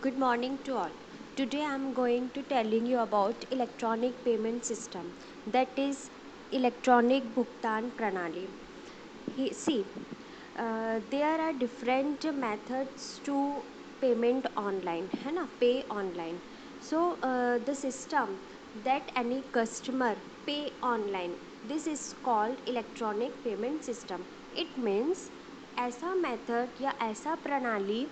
Good morning to all. Today I am going to telling you about electronic payment system, that is electronic bhugtan pranali. See, there are different methods to payment online, है ना, pay online. So the system that any customer pay online, this is called electronic payment system. It means ऐसा method या ऐसा प्रणाली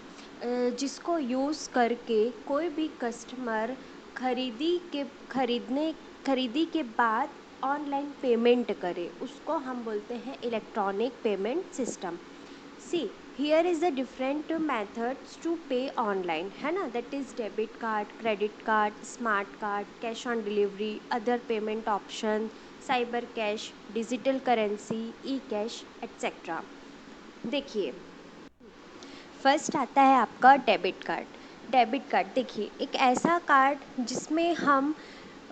जिसको use करके कोई भी कस्टमर खरीदी के बाद ऑनलाइन पेमेंट करे, उसको हम बोलते हैं electronic payment system. See, here is the different methods to pay online, है ना, that is debit card, credit card, smart card, cash on delivery, other payment option, cyber cash, digital currency, e cash etcetera. देखिए, first आता है आपका debit card. Debit card देखिए, एक ऐसा card जिसमें हम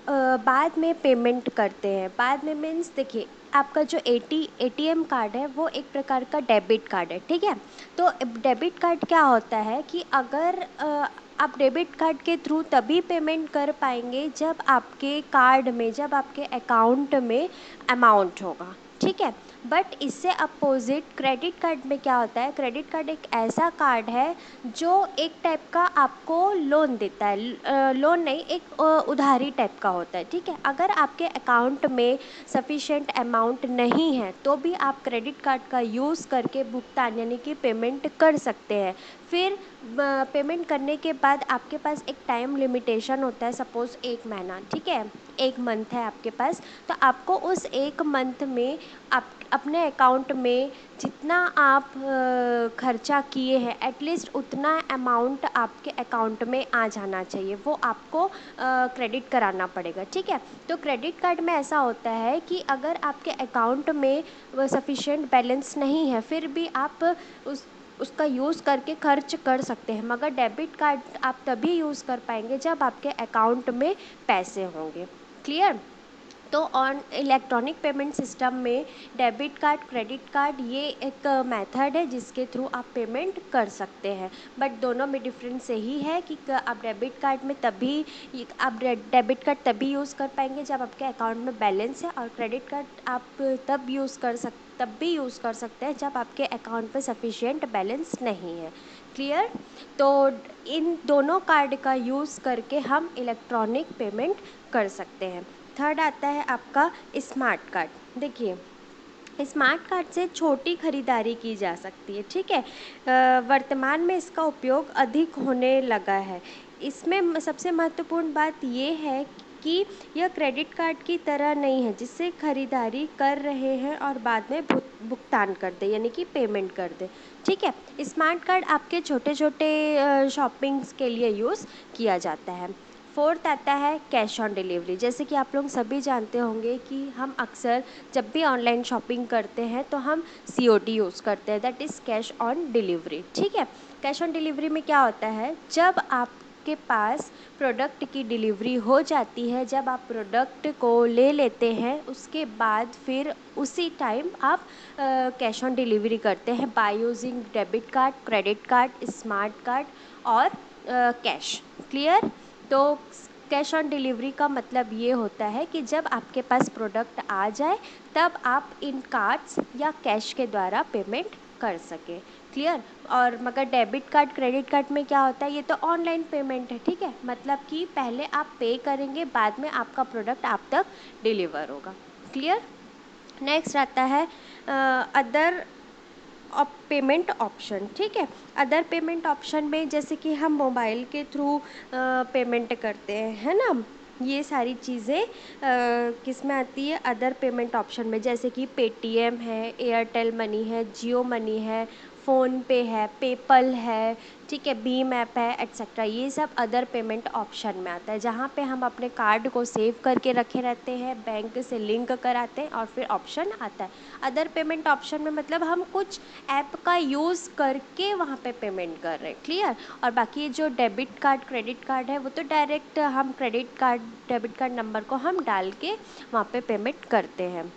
बाद में पेमेंट करते हैं. बाद में मीन्स देखिए, आपका जो एटीएम कार्ड है वो एक प्रकार का डेबिट कार्ड है, ठीक है. तो डेबिट कार्ड क्या होता है कि अगर आप डेबिट कार्ड के थ्रू तभी पेमेंट कर पाएंगे जब आपके कार्ड में, जब आपके अकाउंट में अमाउंट होगा, ठीक है. बट इससे अपोजिट क्रेडिट कार्ड में क्या होता है, क्रेडिट कार्ड एक ऐसा कार्ड है जो एक टाइप का आपको लोन देता है. लोन नहीं, एक उधारी टाइप का होता है, ठीक है. अगर आपके अकाउंट में सफिशेंट अमाउंट नहीं है तो भी आप क्रेडिट कार्ड का यूज़ करके भुगतान यानी कि पेमेंट कर सकते हैं. फिर पेमेंट करने के बाद आपके पास एक टाइम लिमिटेशन होता है, सपोज़ 1 महीना, ठीक है, 1 मंथ है आपके पास. तो आपको उस 1 मंथ में आप अपने अकाउंट में जितना आप खर्चा किए हैं एटलीस्ट उतना अमाउंट आपके अकाउंट में आ जाना चाहिए, वो आपको क्रेडिट कराना पड़ेगा, ठीक है. तो क्रेडिट कार्ड में ऐसा होता है कि अगर आपके अकाउंट में सफिशिएंट बैलेंस नहीं है फिर भी आप उसका यूज़ करके खर्च कर सकते हैं, मगर डेबिट कार्ड आप तभी यूज़ कर पाएंगे जब आपके अकाउंट में पैसे होंगे. क्लियर. तो ऑन इलेक्ट्रॉनिक पेमेंट सिस्टम में डेबिट कार्ड, क्रेडिट कार्ड ये एक मेथड है जिसके थ्रू आप पेमेंट कर सकते हैं. बट दोनों में डिफरेंस यही है कि आप डेबिट कार्ड में तभी आप डेबिट कार्ड तभी यूज़ कर पाएंगे जब आपके अकाउंट में बैलेंस है, और क्रेडिट कार्ड आप तब भी यूज़ कर सकते हैं जब आपके अकाउंट में सफिशिएंट बैलेंस नहीं है. क्लियर. तो इन दोनों कार्ड का यूज़ करके हम इलेक्ट्रॉनिक पेमेंट कर सकते हैं. थर्ड आता है आपका स्मार्ट कार्ड. देखिए, स्मार्ट कार्ड से छोटी खरीदारी की जा सकती है, ठीक है. वर्तमान में इसका उपयोग अधिक होने लगा है. इसमें सबसे महत्वपूर्ण बात ये है कि यह क्रेडिट कार्ड की तरह नहीं है जिससे खरीदारी कर रहे हैं और बाद में भुगतान कर दे यानी कि पेमेंट कर दे, ठीक है. स्मार्ट कार्ड आपके छोटे छोटे शॉपिंग्स के लिए यूज़ किया जाता है. फोर्थ आता है कैश ऑन डिलीवरी. जैसे कि आप लोग सभी जानते होंगे कि हम अक्सर जब भी ऑनलाइन शॉपिंग करते हैं तो हम COD यूज़ करते हैं, that is cash on delivery, ठीक है. कैश ऑन डिलीवरी में क्या होता है, जब आपके पास प्रोडक्ट की डिलीवरी हो जाती है, जब आप प्रोडक्ट को ले लेते हैं उसके बाद फिर उसी टाइम आप कैश ऑन डिलीवरी करते हैं by using debit card, credit card, smart card और कैश. क्लियर. तो कैश ऑन डिलीवरी का मतलब ये होता है कि जब आपके पास प्रोडक्ट आ जाए तब आप इन कार्ड्स या कैश के द्वारा पेमेंट कर सकें. क्लियर. और मगर डेबिट कार्ड, क्रेडिट कार्ड में क्या होता है, ये तो ऑनलाइन पेमेंट है, ठीक है, मतलब कि पहले आप पे करेंगे बाद में आपका प्रोडक्ट आप तक डिलीवर होगा. क्लियर. नेक्स्ट आता है अदर पेमेंट ऑप्शन, ठीक है. अदर पेमेंट ऑप्शन में जैसे कि हम मोबाइल के थ्रू पेमेंट करते हैं, है ना, ये सारी चीज़ें किस में आती है, अदर पेमेंट ऑप्शन में. जैसे कि पेटीएम है, एयरटेल मनी है, जियो मनी है, फ़ोन पे है, पेपल है, ठीक है, भीम ऐप है एट्सेट्रा. ये सब अदर पेमेंट ऑप्शन में आता है जहाँ पे हम अपने कार्ड को सेव करके रखे रहते हैं, बैंक से लिंक कराते हैं और फिर ऑप्शन आता है. अदर पेमेंट ऑप्शन में मतलब हम कुछ ऐप का यूज़ करके वहाँ पे पेमेंट कर रहे हैं. क्लियर. और बाकी जो डेबिट कार्ड, क्रेडिट कार्ड है वो तो डायरेक्ट हम credit card, debit card number को हम डाल के वहाँ पे पेमेंट करते हैं.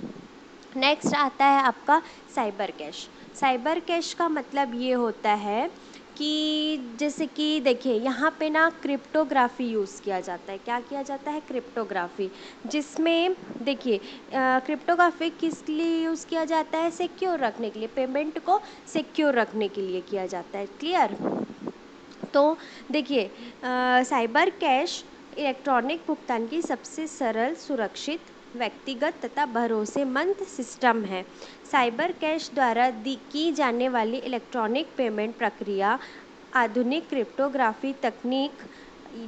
नेक्स्ट आता है आपका साइबर कैश. साइबर कैश का मतलब ये होता है कि जैसे कि देखिए यहाँ पे ना क्रिप्टोग्राफी यूज़ किया जाता है। क्या किया जाता है? क्रिप्टोग्राफी, जिसमें देखिए क्रिप्टोग्राफी किस लिए यूज़ किया जाता है? सिक्योर रखने के लिए, पेमेंट को सिक्योर रखने के लिए किया जाता है। क्लियर? तो देखिए साइबर कैश इलेक्ट्रॉनिक भुगतान की सबसे सरल, सुरक्षित, व्यक्तिगत तथा भरोसेमंद सिस्टम है। साइबर कैश द्वारा की जाने वाली इलेक्ट्रॉनिक पेमेंट प्रक्रिया आधुनिक क्रिप्टोग्राफी तकनीक,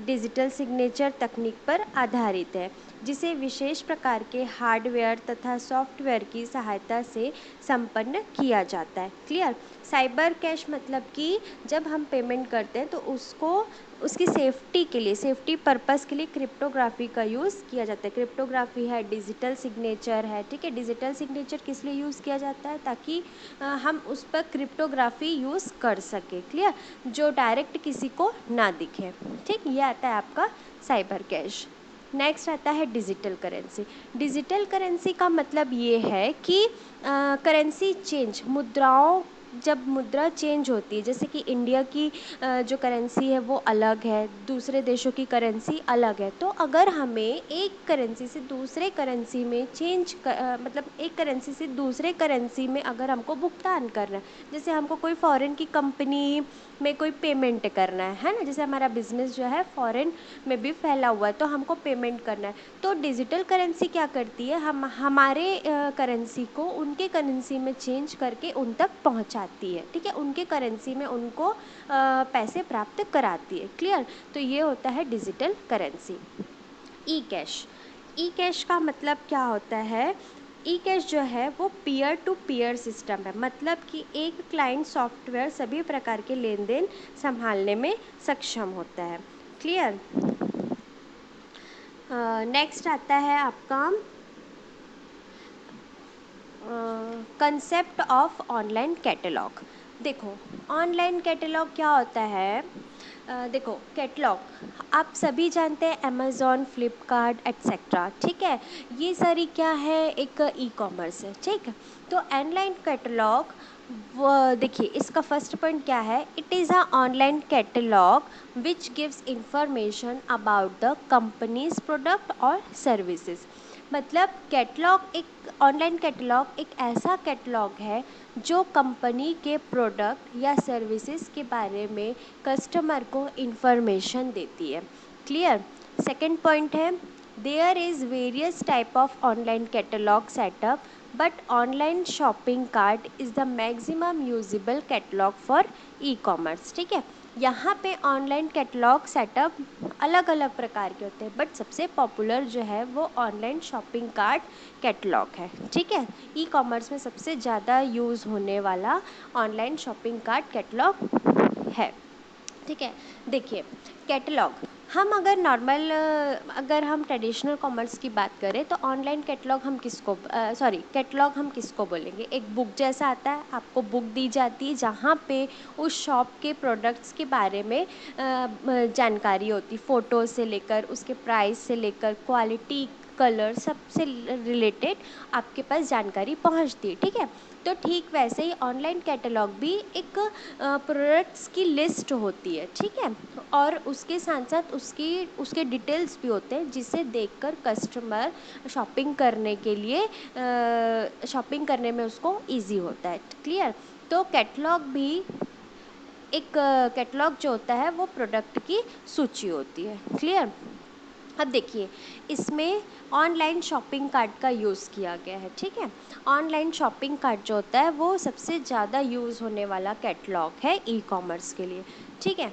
डिजिटल सिग्नेचर तकनीक पर आधारित है, जिसे विशेष प्रकार के हार्डवेयर तथा सॉफ्टवेयर की सहायता से संपन्न किया जाता है। क्लियर? साइबर कैश मतलब कि जब हम पेमेंट करते हैं तो उसको उसकी सेफ्टी के लिए, सेफ्टी पर्पस के लिए क्रिप्टोग्राफी का यूज़ किया जाता है। क्रिप्टोग्राफी है, डिजिटल सिग्नेचर है, ठीक है। डिजिटल सिग्नेचर किस लिए यूज़ किया जाता है? ताकि हम उस पर क्रिप्टोग्राफी यूज़ कर सके। क्लियर? जो डायरेक्ट किसी को ना दिखे। ठीक, ये आता है आपका साइबर कैश। नेक्स्ट आता है डिजिटल करेंसी। डिजिटल करेंसी का मतलब ये है कि करेंसी चेंज, मुद्राओं, जब मुद्रा चेंज होती है, जैसे कि इंडिया की जो करेंसी है वो अलग है, दूसरे देशों की करेंसी अलग है, तो अगर हमें एक करेंसी से दूसरे करेंसी में मतलब एक करेंसी से दूसरे करेंसी में अगर हमको भुगतान करना है, जैसे हमको कोई फॉरेन की कंपनी में कोई पेमेंट करना है ना, जैसे हमारा बिजनेस जो है फॉरेन में भी फैला हुआ है, तो हमको पेमेंट करना है, तो डिजिटल करेंसी क्या करती है, हम हमारे करेंसी को उनके करेंसी में चेंज करके उन तक पहुंचाती है। ठीक है? उनके करेंसी में उनको पैसे प्राप्त कराती है। क्लियर? तो ये होता है डिजिटल करेंसी। E cash. ई कैश का मतलब क्या होता है? ई कैश जो है वो पीयर टू पीयर सिस्टम है, मतलब कि एक क्लाइंट सॉफ्टवेयर सभी प्रकार के लेन देन संभालने में सक्षम होता है। क्लियर? नेक्स्ट आता है आपका कंसेप्ट ऑफ ऑनलाइन कैटलॉग। देखो ऑनलाइन कैटलॉग क्या होता है? देखो कैटलॉग आप सभी जानते हैं, अमेज़ॉन, फ्लिपकार्ट एट्सेट्रा, ठीक है। ये सारी क्या है? एक ई कॉमर्स है, ठीक है। तो ऑनलाइन कैटलॉग, वो देखिए इसका फर्स्ट पॉइंट क्या है? It is a online catalogue which gives information about the companies product और सर्विसेज। मतलब कैटलॉग, एक ऑनलाइन कैटलॉग एक ऐसा कैटलॉग है जो कंपनी के प्रोडक्ट या सर्विसेज के बारे में कस्टमर को इंफॉर्मेशन देती है। क्लियर? सेकंड पॉइंट है, there is various type of online catalogue setup but online shopping cart is the maximum usable catalogue for e commerce. ठीक है? यहाँ पे ऑनलाइन कैटलॉग सेटअप अलग अलग प्रकार के होते हैं, बट सबसे पॉपुलर जो है वो ऑनलाइन शॉपिंग कार्ट कैटलॉग है। ठीक है? ई कॉमर्स में सबसे ज़्यादा यूज़ होने वाला ऑनलाइन शॉपिंग कार्ट कैटलॉग है। ठीक है? देखिए कैटलॉग, हम अगर नॉर्मल, अगर हम ट्रेडिशनल कॉमर्स की बात करें तो ऑनलाइन कैटलॉग हम किसको कैटलॉग हम किसको बोलेंगे? एक बुक जैसा आता है, आपको बुक दी जाती है जहाँ पे उस शॉप के प्रोडक्ट्स के बारे में जानकारी होती, फ़ोटो से लेकर उसके प्राइस से लेकर क्वालिटी, कलर, सबसे रिलेटेड आपके पास जानकारी पहुंचती है। ठीक है? तो ठीक वैसे ही ऑनलाइन कैटलॉग भी एक प्रोडक्ट्स की लिस्ट होती है। ठीक है? और उसके साथ साथ उसके डिटेल्स भी होते हैं, जिसे देखकर कस्टमर शॉपिंग करने में उसको इजी होता है। क्लियर? तो कैटलॉग भी एक कैटलॉग जो होता है वो प्रोडक्ट की सूची होती है। क्लियर? अब देखिए इसमें ऑनलाइन शॉपिंग कार्ट का यूज़ किया गया है। ठीक है? ऑनलाइन शॉपिंग कार्ट जो होता है वो सबसे ज़्यादा यूज़ होने वाला कैटलॉग है ई कॉमर्स के लिए। ठीक है?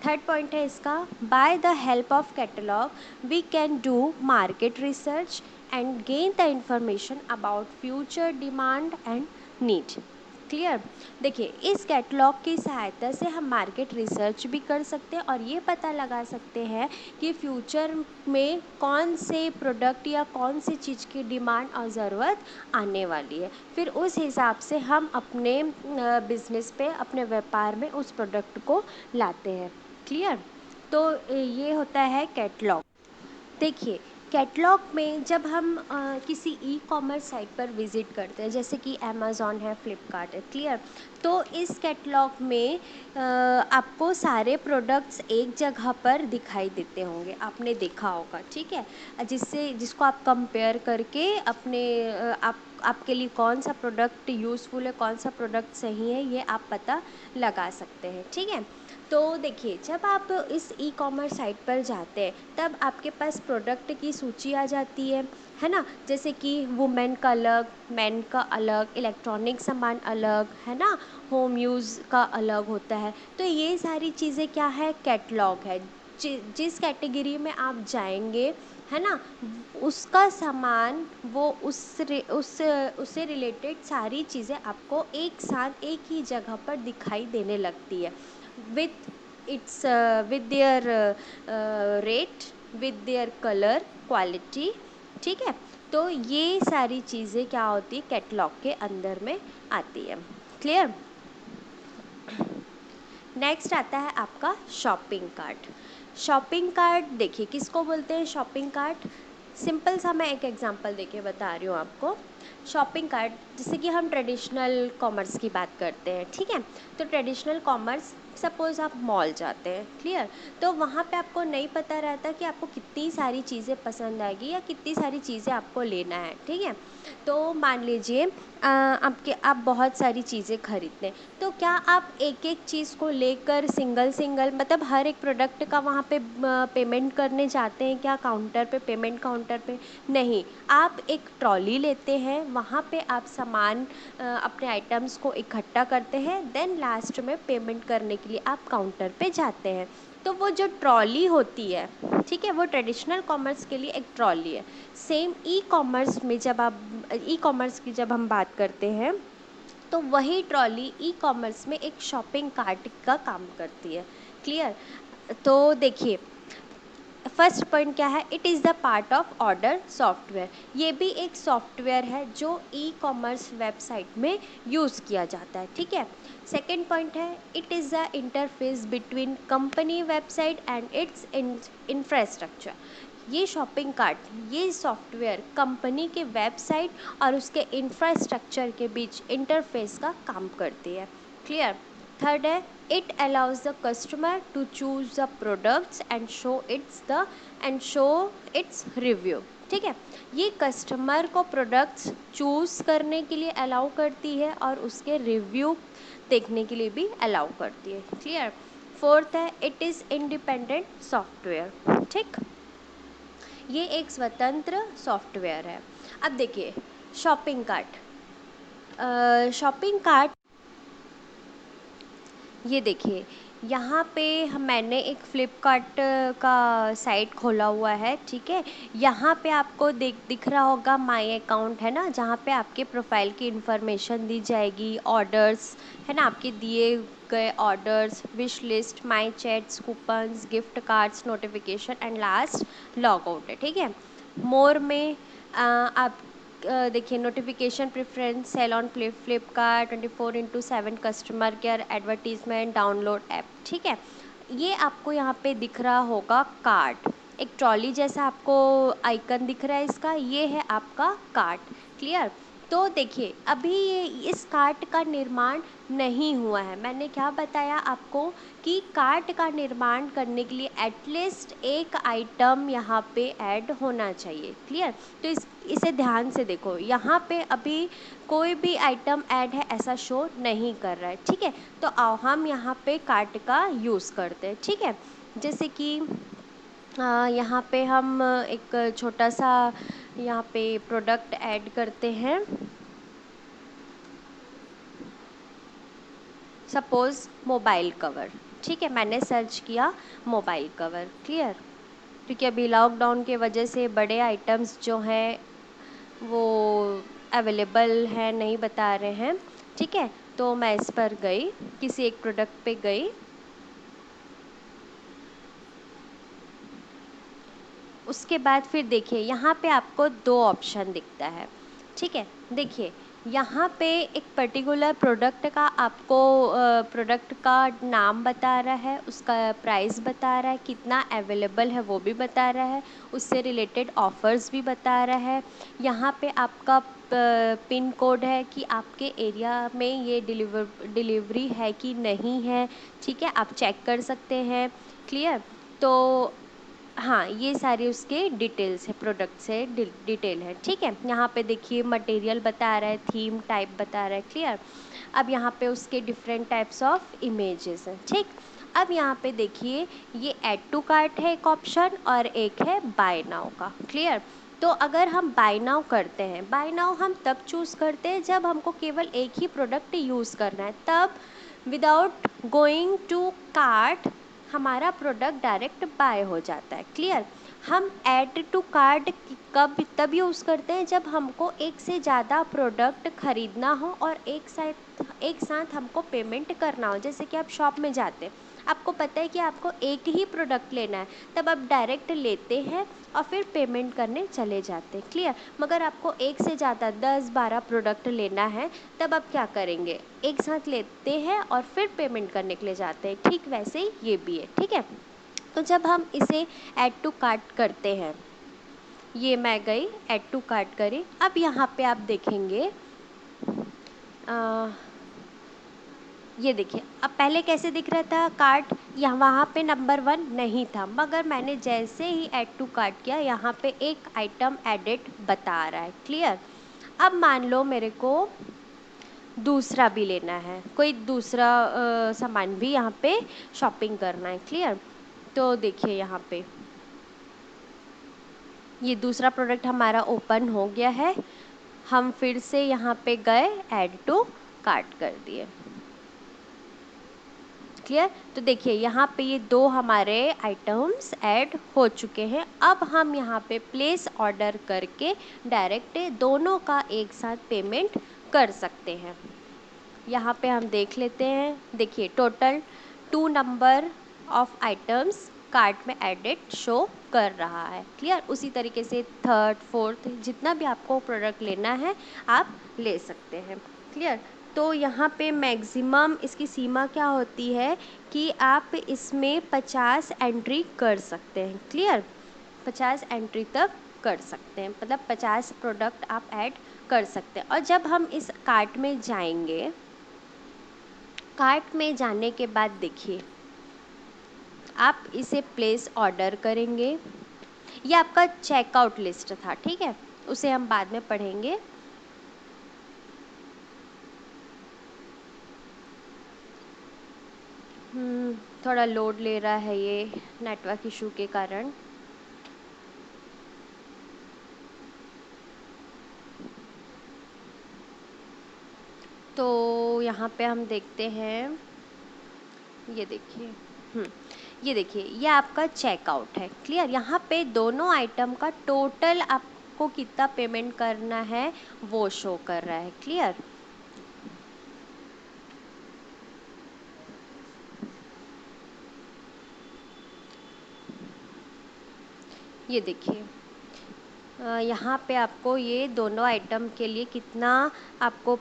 थर्ड पॉइंट है इसका, by the help of catalogue we can do market research and gain the information about future demand and need. Clear? देखिए इस कैटलॉग की सहायता से हम मार्केट रिसर्च भी कर सकते हैं और ये पता लगा सकते हैं कि फ्यूचर में कौन से प्रोडक्ट या कौन सी चीज़ की डिमांड और ज़रूरत आने वाली है, फिर उस हिसाब से हम अपने बिजनेस पे, अपने व्यापार में उस प्रोडक्ट को लाते हैं। क्लियर? तो ये होता है कैटलॉग। देखिए कैटलॉग में जब हम किसी ई कॉमर्स साइट पर विज़िट करते हैं, जैसे कि अमेज़ॉन है, फ्लिपकार्ट है, क्लियर। तो इस कैटलॉग में आपको सारे प्रोडक्ट्स एक जगह पर दिखाई देते होंगे, आपने देखा होगा, ठीक है। जिसको आप कंपेयर करके अपने आपके लिए कौन सा प्रोडक्ट यूज़फुल है, कौन सा प्रोडक्ट सही है, ये आप पता लगा सकते हैं, ठीक है। तो देखिए, जब आप इस ई कॉमर्स साइट पर जाते हैं तब आपके पास प्रोडक्ट की सूची आ जाती है ना। जैसे कि वुमेन का अलग, मेन का अलग, इलेक्ट्रॉनिक सामान अलग, है ना, होम यूज़ का अलग होता है। तो ये सारी चीज़ें क्या है, कैटलॉग है। जिस कैटेगरी में आप जाएंगे, है ना, उसका सामान वो उससे रिलेटेड सारी चीज़ें आपको एक साथ एक ही जगह पर दिखाई देने लगती है, with its with their rate, with their color, quality, ठीक है। तो ये सारी चीज़ें क्या होती है, कैटलॉग के अंदर में आती है, क्लियर। नेक्स्ट आता है आपका शॉपिंग कार्ट। शॉपिंग कार्ट देखिए किसको बोलते हैं, शॉपिंग कार्ट। सिंपल सा मैं एक एग्जांपल देके बता रही हूँ आपको। शॉपिंग कार्ट, जैसे कि हम ट्रेडिशनल कॉमर्स की बात करते हैं, ठीक है। तो ट्रेडिशनल कॉमर्स, सपोज़ आप मॉल जाते हैं, क्लियर। तो वहाँ पे आपको नहीं पता रहता कि आपको कितनी सारी चीज़ें पसंद आएगी या कितनी सारी चीज़ें आपको लेना है, ठीक है। तो मान लीजिए आप बहुत सारी चीज़ें खरीदते हैं, तो क्या आप एक एक चीज़ को लेकर सिंगल सिंगल, मतलब हर एक प्रोडक्ट का वहाँ पे पेमेंट करने जाते हैं क्या, काउंटर पे, पेमेंट काउंटर पे? नहीं, आप एक ट्रॉली लेते हैं, वहाँ पे आप सामान अपने आइटम्स को इकट्ठा करते हैं, देन लास्ट में पेमेंट करने के लिए आप काउंटर पे जाते हैं। तो वो जो ट्रॉली होती है, ठीक है, वो ट्रेडिशनल कॉमर्स के लिए एक ट्रॉली है। सेम ई कॉमर्स में जब आप ई कॉमर्स की जब हम बात करते हैं, तो वही ट्रॉली ई कॉमर्स में एक शॉपिंग कार्ट का काम करती है, क्लियर। तो देखिए, फर्स्ट पॉइंट क्या है, it is the part of order software. ये भी एक सॉफ्टवेयर है जो ई कॉमर्स वेबसाइट में यूज़ किया जाता है, ठीक है। सेकेंड पॉइंट है, it is the interface between company website and it's infrastructure. ये शॉपिंग कार्ट, ये सॉफ्टवेयर कंपनी के वेबसाइट और उसके इंफ्रास्ट्रक्चर के बीच इंटरफेस का काम करती है, क्लियर। थर्ड है, it allows the customer to choose the products and show its review, ठीक है। ये कस्टमर को प्रोडक्ट्स चूज़ करने के लिए अलाउ करती है और उसके रिव्यू देखने के लिए भी अलाउ करती है, क्लियर। फोर्थ है, इट इज़ इंडिपेंडेंट सॉफ्टवेयर, ठीक। ये एक स्वतंत्र सॉफ्टवेयर है। अब देखिए, शॉपिंग कार्ट, ये देखिए, यहाँ पे मैंने एक फ़्लिपकार्ट का साइट खोला हुआ है, ठीक है। यहाँ पे आपको दिख रहा होगा माई अकाउंट, है ना, जहाँ पे आपके प्रोफाइल की इन्फॉर्मेशन दी जाएगी, ऑर्डर्स, है ना, आपके दिए गए orders, wish list, my chats, coupons, gift cards, notification and last log out है, ठीक है। मोर में आप देखिए, notification, preference, sell on Flipkart, 24/7 customer care, advertisement, download app, ठीक है। ये आपको यहाँ पे दिख रहा होगा कार्ट, एक ट्रॉली जैसा आपको आइकन दिख रहा है इसका, ये है आपका कार्ट, क्लियर। तो देखिए, अभी ये इस कार्ट का निर्माण नहीं हुआ है। मैंने क्या बताया आपको कि कार्ट का निर्माण करने के लिए एटलीस्ट एक आइटम यहाँ पे ऐड होना चाहिए, क्लियर। तो इसे ध्यान से देखो, यहाँ पे अभी कोई भी आइटम ऐड है ऐसा शो नहीं कर रहा है, ठीक है। तो आओ हम यहाँ पे कार्ट का यूज़ करते हैं, ठीक है। जैसे कि यहाँ पे हम एक छोटा सा यहाँ पे प्रोडक्ट ऐड करते हैं। सपोज़ मोबाइल कवर, ठीक है, मैंने सर्च किया मोबाइल कवर, क्लियर। क्योंकि अभी लॉकडाउन के वजह से बड़े आइटम्स जो हैं वो अवेलेबल हैं, नहीं बता रहे हैं, ठीक है। तो मैं इस पर गई, किसी एक प्रोडक्ट पे गई, उसके बाद फिर देखिए यहाँ पे आपको दो ऑप्शन दिखता है, ठीक है। देखिए, यहाँ पे एक पर्टिकुलर प्रोडक्ट का आपको प्रोडक्ट का नाम बता रहा है, उसका प्राइस बता रहा है, कितना अवेलेबल है वो भी बता रहा है, उससे रिलेटेड ऑफ़र्स भी बता रहा है। यहाँ पे आपका पिन कोड है कि आपके एरिया में ये डिलीवरी है कि नहीं है, ठीक है, आप चेक कर सकते हैं। क्लियर? तो हाँ, ये सारी उसके डिटेल्स है, प्रोडक्ट से डिटेल है, ठीक है। यहाँ पे देखिए मटेरियल बता रहा है, थीम टाइप बता रहा है। क्लियर? अब यहाँ पे उसके डिफरेंट टाइप्स ऑफ इमेजेस हैं, ठीक। अब यहाँ पे देखिए ये ऐड टू कार्ट है एक ऑप्शन, और एक है बाय नाउ का। क्लियर? तो अगर हम बाय नाउ करते हैं, बाय नाउ हम तब चूज़ करते हैं जब हमको केवल एक ही प्रोडक्ट यूज़ करना है, तब विदाउट गोइंग टू कार्ट हमारा प्रोडक्ट डायरेक्ट बाय हो जाता है। क्लियर? हम ऐड टू कार्ट कब तब यूज़ करते हैं जब हमको एक से ज़्यादा प्रोडक्ट खरीदना हो और एक साथ हमको पेमेंट करना हो। जैसे कि आप शॉप में जाते हैं, आपको पता है कि आपको एक ही प्रोडक्ट लेना है, तब आप डायरेक्ट लेते हैं और फिर पेमेंट करने चले जाते हैं। क्लियर? मगर आपको एक से ज़्यादा 10-12 प्रोडक्ट लेना है, तब आप क्या करेंगे, एक साथ लेते हैं और फिर पेमेंट करने के लिए जाते हैं। ठीक वैसे ही ये भी है, ठीक है। तो जब हम इसे ऐड टू कार्ट करते हैं, ये मैं गई ऐड टू कार्ट करी। अब यहाँ पे आप देखेंगे ये देखिए, अब पहले कैसे दिख रहा था कार्ट, यहाँ वहाँ पे नंबर 1 नहीं था, मगर मैंने जैसे ही ऐड टू कार्ट किया, यहाँ पे एक आइटम एडिट बता रहा है। क्लियर? अब मान लो मेरे को दूसरा भी लेना है, कोई दूसरा सामान भी यहाँ पे शॉपिंग करना है। क्लियर? तो देखिए यहाँ पे ये दूसरा प्रोडक्ट हमारा ओपन हो गया है, हम फिर से यहाँ पे गए, ऐड टू कार्ट कर दिए। क्लियर? तो देखिए यहाँ पे ये 2 हमारे आइटम्स ऐड हो चुके हैं। अब हम यहाँ पे प्लेस ऑर्डर करके डायरेक्ट दोनों का एक साथ पेमेंट कर सकते हैं। यहाँ पे हम देख लेते हैं, देखिए total 2 number of items cart में एडेड शो कर रहा है। क्लियर? उसी तरीके से थर्ड फोर्थ जितना भी आपको प्रोडक्ट लेना है आप ले सकते हैं। क्लियर? तो यहाँ पे मैक्सिमम इसकी सीमा क्या होती है कि आप इसमें 50 एंट्री कर सकते हैं। क्लियर? 50 एंट्री तक कर सकते हैं, मतलब 50 प्रोडक्ट आप ऐड कर सकते हैं। और जब हम इस कार्ट में जाएंगे, कार्ट में जाने के बाद देखिए आप इसे प्लेस ऑर्डर करेंगे। ये आपका चेकआउट लिस्ट था, ठीक है, उसे हम बाद में पढ़ेंगे। थोड़ा लोड ले रहा है ये नेटवर्क इशू के कारण। तो यहाँ पे हम देखते हैं, ये देखिए ये देखिए ये आपका चेकआउट है। क्लियर? यहाँ पे दोनों आइटम का टोटल आपको कितना पेमेंट करना है वो शो कर रहा है। क्लियर? ये देखिए यहाँ पे आपको ये दोनों आइटम के लिए कितना आपको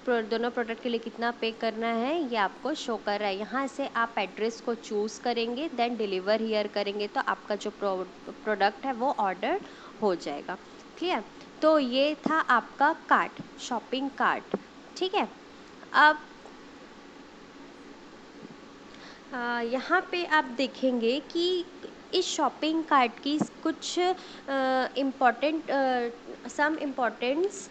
दोनों प्रोडक्ट के लिए कितना पे करना है ये आपको शो कर रहा है। यहाँ से आप एड्रेस को चूज़ करेंगे, देन डिलीवर हियर करेंगे, तो आपका जो प्रोडक्ट है वो ऑर्डर हो जाएगा। क्लियर? तो ये था आपका कार्ट, शॉपिंग कार्ट, ठीक है। अब यहाँ पे आप देखेंगे कि इस शॉपिंग कार्ट की कुछ इम्पॉर्टेंट सम इम्पॉर्टेंट्स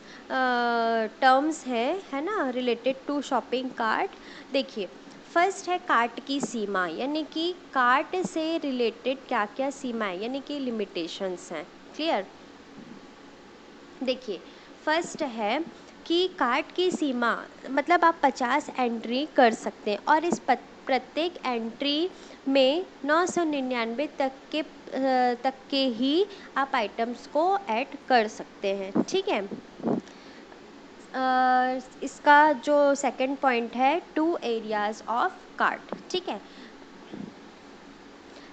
टर्म्स हैं, है ना, रिलेटेड टू शॉपिंग कार्ट। देखिए फर्स्ट है कार्ट की सीमा, यानी कि कार्ट से रिलेटेड क्या क्या सीमाएं यानी कि लिमिटेशंस हैं। क्लियर? देखिए फर्स्ट है कि कार्ट की सीमा, मतलब आप 50 एंट्री कर सकते हैं और इस प्रत्येक एंट्री में 999 तक के ही आप आइटम्स को ऐड कर सकते हैं। ठीक है। इसका जो सेकंड पॉइंट है 2 एरियाज ऑफ कार्ट। ठीक है।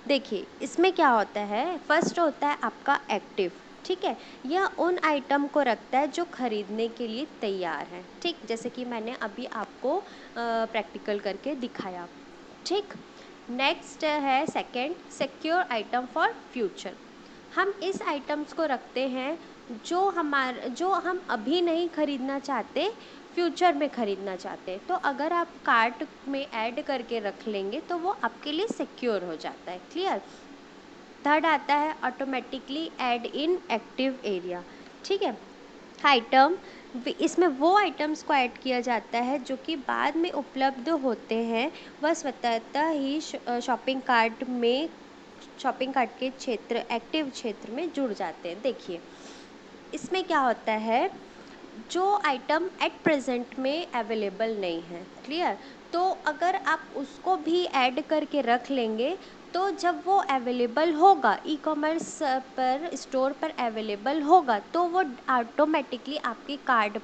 देखिए इसमें क्या होता है, फर्स्ट होता है आपका एक्टिव, ठीक है। यह उन आइटम को रखता है जो खरीदने के लिए तैयार है, ठीक, जैसे कि मैंने अभी आपको प्रैक्टिकल करके दिखाया, ठीक। नेक्स्ट है second, secure item for future. हम इस आइटम्स को रखते हैं जो हम अभी नहीं खरीदना चाहते, फ्यूचर में खरीदना चाहते हैं। तो अगर आप कार्ट में ऐड करके रख लेंगे तो वो आपके लिए सिक्योर हो जाता है। क्लियर। थर्ड आता है automatically add in active area, ठीक है। आइटम, इसमें वो आइटम्स को ऐड किया जाता है जो कि बाद में उपलब्ध होते हैं, वह स्वतःतः ही शॉपिंग कार्ट के क्षेत्र, एक्टिव क्षेत्र में जुड़ जाते हैं। देखिए इसमें क्या होता है, जो आइटम एट प्रेजेंट में अवेलेबल नहीं है, क्लियर, तो अगर आप उसको भी ऐड करके रख लेंगे तो जब वो अवेलेबल होगा, ई कॉमर्स पर, स्टोर पर अवेलेबल होगा, तो वो ऑटोमेटिकली आपके कार्ट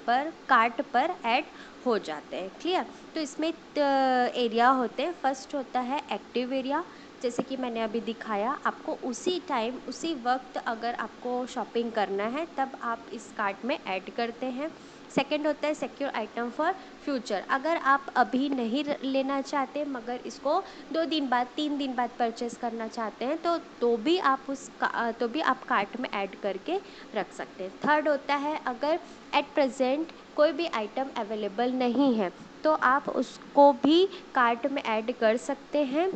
पर ऐड हो जाते हैं। क्लियर। तो इसमें एरिया होते हैं। फर्स्ट होता है एक्टिव एरिया, जैसे कि मैंने अभी दिखाया आपको, उसी टाइम उसी वक्त अगर आपको शॉपिंग करना है तब आप इस कार्ट में ऐड करते हैं। सेकंड होता है सिक्योर आइटम फॉर फ्यूचर। अगर आप अभी नहीं लेना चाहते मगर इसको 2 दिन बाद, 3 दिन बाद परचेस करना चाहते हैं तो भी आप कार्ट में ऐड करके रख सकते हैं। थर्ड होता है अगर एट प्रेजेंट कोई भी आइटम अवेलेबल नहीं है तो आप उसको भी कार्ट में ऐड कर सकते हैं,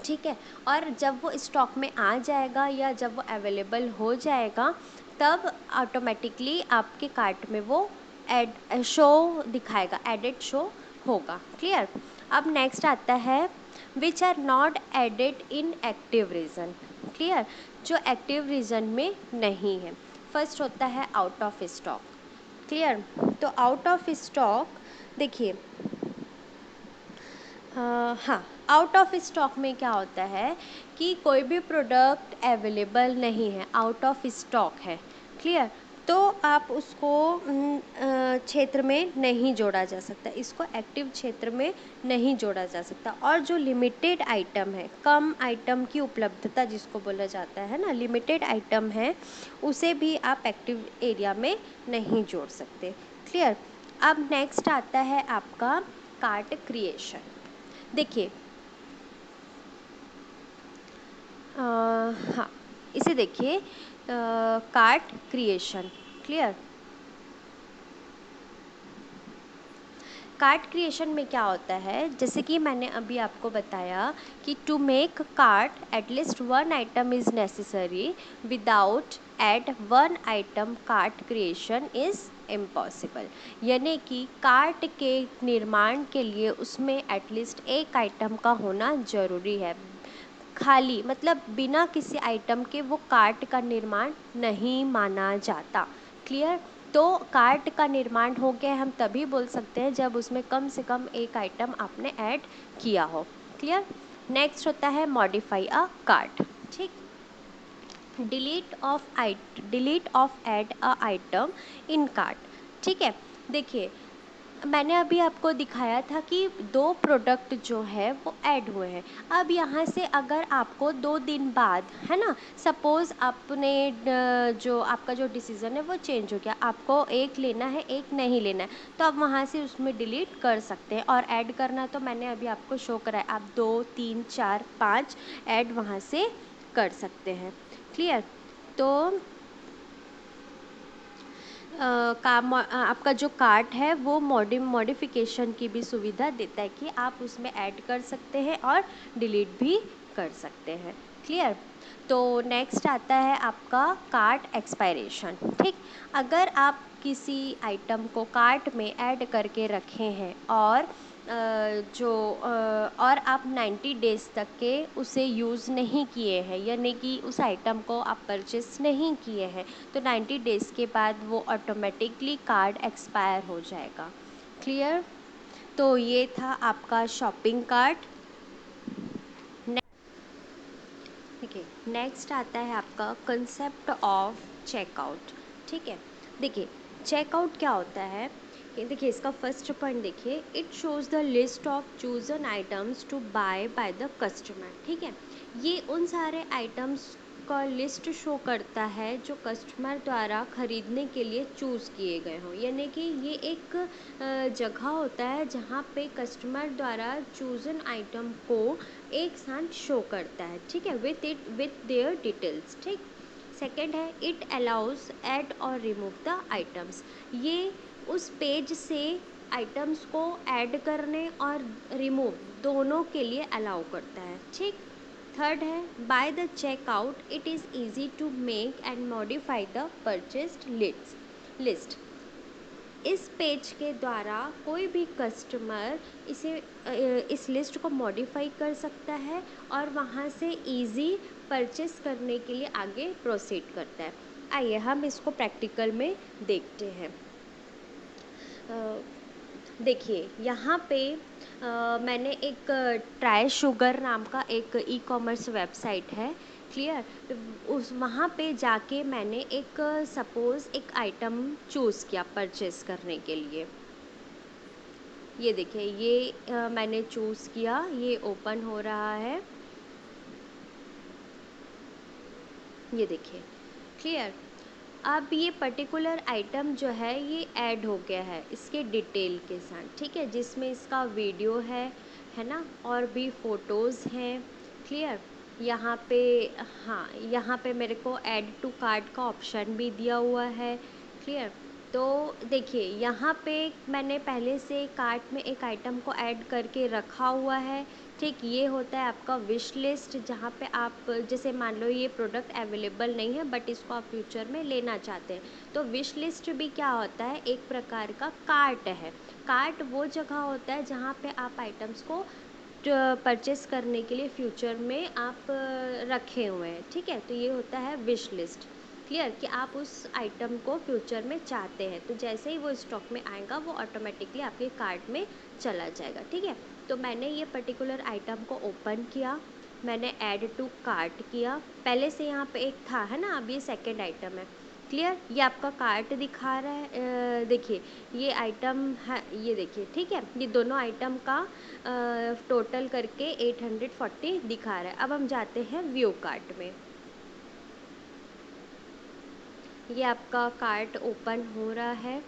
ठीक है। और जब वो स्टॉक में आ जाएगा या जब वो अवेलेबल हो जाएगा तब ऑटोमेटिकली आपके कार्ट में वो एड शो दिखाएगा, एडेड शो होगा। क्लियर। अब नेक्स्ट आता है which are not added in active region. Clear, जो एक्टिव रीजन में नहीं है। फर्स्ट होता है आउट ऑफ स्टॉक। क्लियर। तो आउट ऑफ स्टॉक, देखिए हाँ, आउट ऑफ स्टॉक में क्या होता है कि कोई भी प्रोडक्ट अवेलेबल नहीं है, आउट ऑफ स्टॉक है, क्लियर, तो आप उसको क्षेत्र में नहीं जोड़ा जा सकता, इसको एक्टिव क्षेत्र में नहीं जोड़ा जा सकता। और जो लिमिटेड आइटम है, कम आइटम की उपलब्धता जिसको बोला जाता है ना, लिमिटेड आइटम है, उसे भी आप एक्टिव एरिया में नहीं जोड़ सकते। क्लियर। अब नेक्स्ट आता है आपका कार्ट क्रिएशन। देखिए हाँ, इसे देखिए cart creation. Clear. Cart creation में क्या होता है, जैसे कि मैंने अभी आपको बताया कि to make cart at least one item is necessary, without at one item cart creation is impossible. यानी कि कार्ट के निर्माण के लिए उसमें एटलीस्ट एक आइटम का होना ज़रूरी है। खाली मतलब बिना किसी आइटम के वो कार्ट का निर्माण नहीं माना जाता। क्लियर। तो कार्ट का निर्माण हो गया हम तभी बोल सकते हैं जब उसमें कम से कम एक आइटम आपने ऐड किया हो। क्लियर। नेक्स्ट होता है मॉडिफाई अ कार्ट, ठीक। Delete of add a item in cart, ठीक है। देखिए मैंने अभी आपको दिखाया था कि 2 प्रोडक्ट जो है वो ऐड हुए हैं। अब यहाँ से अगर आपको 2 दिन बाद, है ना, सपोज़ आपने जो आपका जो डिसीज़न है वो चेंज हो गया, आपको एक लेना है एक नहीं लेना है, तो आप वहाँ से उसमें डिलीट कर सकते हैं। और ऐड करना तो मैंने अभी आपको शो कराया, आप 2, 3, 4, 5 ऐड वहाँ से कर सकते हैं। क्लियर। तो आपका जो कार्ट है वो मॉडिफिकेशन की भी सुविधा देता है कि आप उसमें ऐड कर सकते हैं और डिलीट भी कर सकते हैं। क्लियर। तो नेक्स्ट आता है आपका कार्ट एक्सपायरेशन, ठीक। अगर आप किसी आइटम को कार्ट में ऐड करके रखे हैं और और आप 90 डेज़ तक के उसे यूज़ नहीं किए हैं, यानी कि उस आइटम को आप परचेस नहीं किए हैं, तो 90 डेज़ के बाद वो ऑटोमेटिकली कार्ड एक्सपायर हो जाएगा। क्लियर। तो ये था आपका शॉपिंग कार्ट। ठीक है। नेक्स्ट आता है आपका कंसेप्ट ऑफ चेकआउट, ठीक है। देखिए चेकआउट क्या होता है, कि देखिए इसका फर्स्ट पॉइंट देखिए, it shows the list of chosen items to buy by the customer, ठीक है। ये उन सारे आइटम्स का लिस्ट शो करता है जो कस्टमर द्वारा खरीदने के लिए चूज़ किए गए हों, यानी कि ये एक जगह होता है जहाँ पे कस्टमर द्वारा चूजन आइटम को एक साथ शो करता है, ठीक है, विथ देयर डिटेल्स, ठीक। सेकंड है इट अलाउज ऐड और रिमूव द आइटम्स, ये उस पेज से आइटम्स को ऐड करने और रिमूव दोनों के लिए अलाउ करता है, ठीक। थर्ड है by the checkout it is easy to make and modify the purchased list, इस पेज के द्वारा कोई भी कस्टमर इस लिस्ट को मॉडिफाई कर सकता है और वहाँ से इजी परचेस करने के लिए आगे प्रोसीड करता है। आइए हम इसको प्रैक्टिकल में देखते हैं। देखिए यहाँ पे मैंने एक ट्राई शुगर नाम का एक ई कॉमर्स वेबसाइट है, क्लियर। उस वहाँ पे जाके मैंने एक सपोज़ एक आइटम चूज़ किया परचेस करने के लिए। ये देखिए ये मैंने चूज़ किया, ये ओपन हो रहा है, ये देखिए क्लियर। अब ये पर्टिकुलर आइटम जो है ये ऐड हो गया है इसके डिटेल के साथ, ठीक है, जिसमें इसका वीडियो है ना, और भी फ़ोटोज़ हैं, क्लियर। यहाँ पे हाँ, यहाँ पे मेरे को ऐड टू कार्ट का ऑप्शन भी दिया हुआ है, क्लियर। तो देखिए यहाँ पे मैंने पहले से कार्ट में एक आइटम को ऐड करके रखा हुआ है, ठीक। ये होता है आपका विश लिस्ट, जहाँ पे आप जैसे मान लो ये प्रोडक्ट अवेलेबल नहीं है बट इसको आप फ्यूचर में लेना चाहते हैं, तो विश लिस्ट भी क्या होता है, एक प्रकार का कार्ट है। कार्ट वो जगह होता है जहाँ पे आप आइटम्स को परचेस करने के लिए फ्यूचर में आप रखे हुए हैं, ठीक है। तो ये होता है विश लिस्ट, क्लियर, कि आप उस आइटम को फ्यूचर में चाहते हैं, तो जैसे ही वो स्टॉक में आएगा वो ऑटोमेटिकली आपके कार्ट में चला जाएगा, ठीक है। तो मैंने ये पर्टिकुलर आइटम को ओपन किया, मैंने ऐड टू कार्ट किया, पहले से यहाँ पे एक था, है ना, अब ये सेकंड आइटम है, क्लियर। ये आपका कार्ट दिखा रहा है, देखिए ये आइटम है, ये देखिए, ठीक है, ये दोनों आइटम का टोटल करके 840 दिखा रहा है। अब हम जाते हैं व्यू कार्ट में, ये आपका कार्ट ओपन हो रहा है।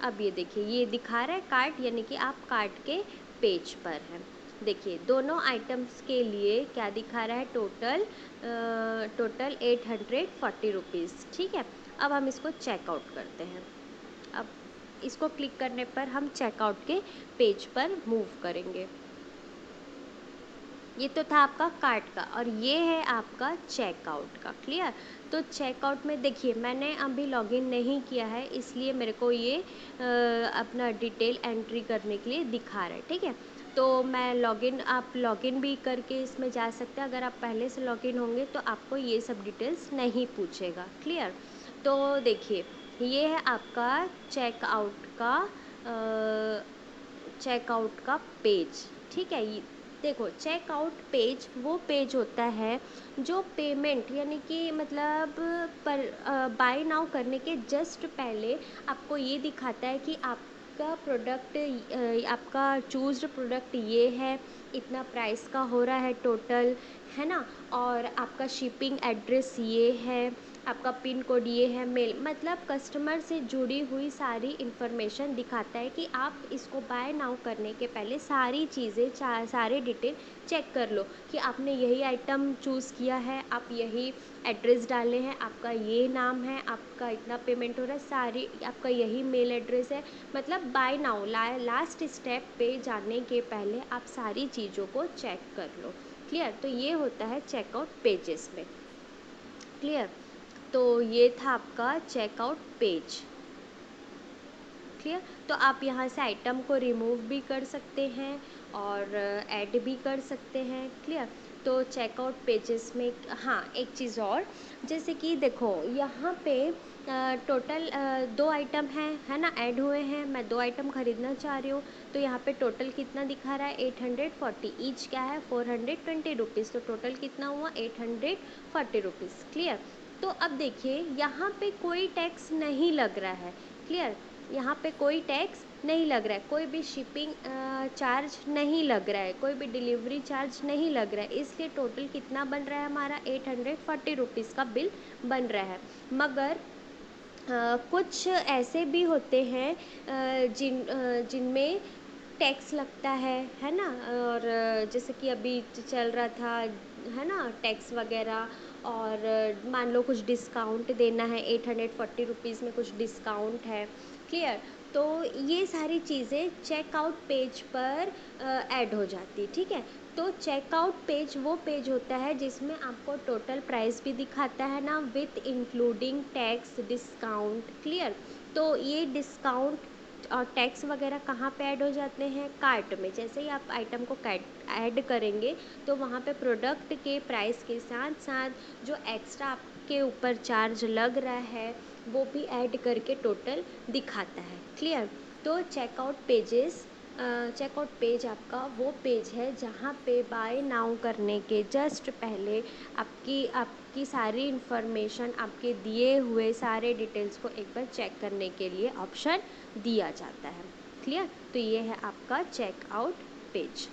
अब ये देखिए ये दिखा रहा है कार्ट, यानी कि आप कार्ट के पेज पर हैं। देखिए दोनों आइटम्स के लिए क्या दिखा रहा है, टोटल 840 रुपीज़, ठीक है। अब हम इसको चेकआउट करते हैं। अब इसको क्लिक करने पर हम चेकआउट के पेज पर मूव करेंगे। ये तो था आपका कार्ट का, और ये है आपका चेकआउट का, क्लियर। तो चेकआउट में देखिए मैंने अभी लॉगिन नहीं किया है, इसलिए मेरे को ये अपना डिटेल एंट्री करने के लिए दिखा रहा है, ठीक है। तो मैं आप लॉगिन भी करके इसमें जा सकते हैं, अगर आप पहले से लॉगिन होंगे तो आपको ये सब डिटेल्स नहीं पूछेगा, क्लियर। तो देखिए ये है आपका चेकआउट का पेज, ठीक है। देखो चेकआउट पेज वो पेज होता है जो पेमेंट, यानी कि मतलब पर बाय नाउ करने के जस्ट पहले आपको ये दिखाता है कि आपका प्रोडक्ट, आपका चूज्ड प्रोडक्ट ये है, इतना प्राइस का हो रहा है टोटल, है ना, और आपका शिपिंग एड्रेस ये है, आपका पिन कोड ये है, मेल, मतलब कस्टमर से जुड़ी हुई सारी इन्फॉर्मेशन दिखाता है कि आप इसको बाय नाउ करने के पहले सारी चीज़ें सारे डिटेल चेक कर लो कि आपने यही आइटम चूज़ किया है, आप यही एड्रेस डाले हैं, आपका ये नाम है, आपका इतना पेमेंट हो रहा है, सारी आपका यही मेल एड्रेस है, मतलब बाय नाउ लास्ट स्टेप पे जाने के पहले आप सारी चीज़ों को चेक कर लो, क्लियर। तो ये होता है चेकआउट पेजेस में, क्लियर। तो ये था आपका चेकआउट पेज, क्लियर। तो आप यहाँ से आइटम को रिमूव भी कर सकते हैं और ऐड भी कर सकते हैं, क्लियर। तो चेकआउट पेजेस में हाँ एक चीज़ और, जैसे कि देखो यहाँ पे टोटल 2 आइटम हैं, है ना, ऐड हुए हैं, मैं 2 आइटम ख़रीदना चाह रही हूँ, तो यहाँ पे टोटल कितना दिखा रहा है, 840, ईच क्या है 420 रुपीज़, तो टोटल कितना हुआ 840 रुपीज़, क्लियर। तो अब देखिए यहाँ पे कोई टैक्स नहीं लग रहा है, क्लियर, यहाँ पे कोई टैक्स नहीं लग रहा है, कोई भी शिपिंग चार्ज नहीं लग रहा है, कोई भी डिलीवरी चार्ज नहीं लग रहा है, इसलिए टोटल कितना बन रहा है हमारा 840 रुपीज़ का बिल बन रहा है। मगर कुछ ऐसे भी होते हैं जिनमें टैक्स लगता है ना। और जैसे कि अभी चल रहा था, है ना, टैक्स वगैरह। और मान लो कुछ डिस्काउंट देना है, 840 रुपीज़ में कुछ डिस्काउंट है, क्लियर। तो ये सारी चीज़ें चेकआउट पेज पर ऐड हो जाती, ठीक है। तो चेकआउट पेज वो पेज होता है जिसमें आपको टोटल प्राइस भी दिखाता है ना, with including tax discount, clear. तो ये डिस्काउंट और टैक्स वगैरह कहाँ पे ऐड हो जाते हैं, कार्ट में। जैसे ही आप आइटम को ऐड करेंगे तो वहाँ पे प्रोडक्ट के प्राइस के साथ साथ जो एक्स्ट्रा आपके ऊपर चार्ज लग रहा है वो भी ऐड करके टोटल दिखाता है, क्लियर। तो चेकआउट पेज आपका वो पेज है जहाँ पे बाय नाउ करने के जस्ट पहले आपकी सारी इन्फॉर्मेशन, आपके दिए हुए सारे डिटेल्स को एक बार चेक करने के लिए ऑप्शन दिया जाता है, क्लियर। तो ये है आपका चेकआउट पेज।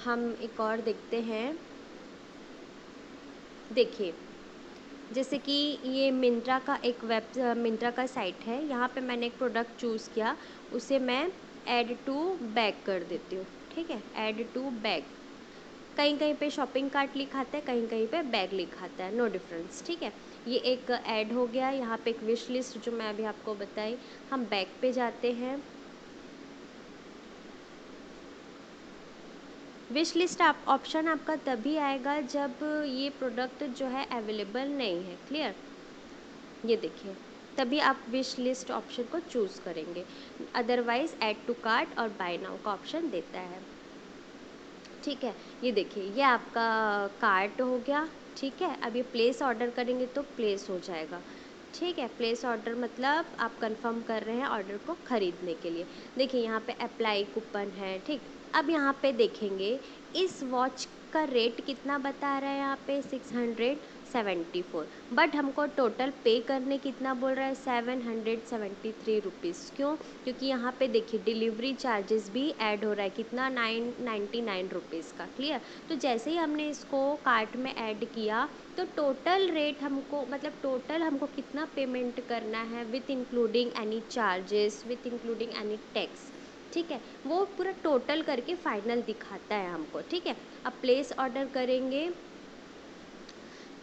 हम एक और देखते हैं, देखिए जैसे कि ये मिंत्रा का साइट है। यहाँ पे मैंने एक प्रोडक्ट चूज़ किया, उसे मैं ऐड टू बैग कर देती हूँ, ठीक है। ऐड टू बैग, कहीं कहीं पे शॉपिंग कार्ट लिखा आता है, कहीं कहीं पे बैग लिखा आता है, नो डिफरेंस, ठीक है। ये एक ऐड हो गया। यहाँ पे एक विश लिस्ट जो मैं अभी आपको बताई। हम बैग पे जाते हैं। विश लिस्ट ऑप्शन आपका तभी आएगा जब ये प्रोडक्ट जो है अवेलेबल नहीं है, क्लियर। ये देखिए, तभी आप विश लिस्ट ऑप्शन को चूज़ करेंगे, अदरवाइज ऐड टू कार्ट और बाय नाउ का ऑप्शन देता है, ठीक है। ये देखिए, ये आपका कार्ट हो गया, ठीक है। अब ये प्लेस ऑर्डर करेंगे तो प्लेस हो जाएगा, ठीक है। प्लेस ऑर्डर मतलब आप कंफर्म कर रहे हैं ऑर्डर को ख़रीदने के लिए। देखिए यहाँ पे अप्लाई कूपन है, ठीक। अब यहाँ पे देखेंगे इस वॉच का रेट कितना बता रहा है, यहाँ पे 674, बट हमको टोटल पे करने कितना बोल रहा है, 773 रुपीज़। क्यों? क्योंकि यहाँ पे देखिए डिलीवरी चार्जेस भी ऐड हो रहा है, कितना, 999 रुपीज़ का, क्लियर। तो जैसे ही हमने इसको कार्ट में ऐड किया तो टोटल रेट हमको, मतलब टोटल हमको कितना पेमेंट करना है with including any charges, with including any tax, ठीक है, वो पूरा टोटल करके फाइनल दिखाता है हमको, ठीक है। अब प्लेस ऑर्डर करेंगे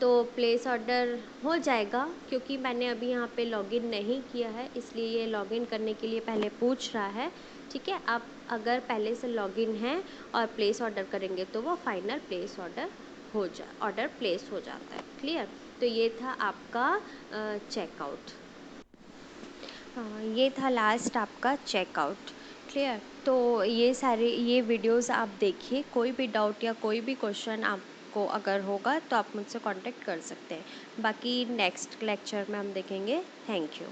तो प्लेस ऑर्डर हो जाएगा, क्योंकि मैंने अभी यहाँ पे लॉगिन नहीं किया है इसलिए ये लॉगिन करने के लिए पहले पूछ रहा है, ठीक है। आप अगर पहले से लॉगिन हैं और प्लेस ऑर्डर करेंगे तो वो फाइनल प्लेस ऑर्डर प्लेस हो जाता है, क्लियर। तो ये था आपका चेकआउट। ये था लास्ट आपका चेकआउट, क्लियर। तो ये वीडियोस आप देखिए, कोई भी डाउट या कोई भी क्वेश्चन आपको अगर होगा तो आप मुझसे कांटेक्ट कर सकते हैं। बाकी नेक्स्ट लेक्चर में हम देखेंगे। Thank you.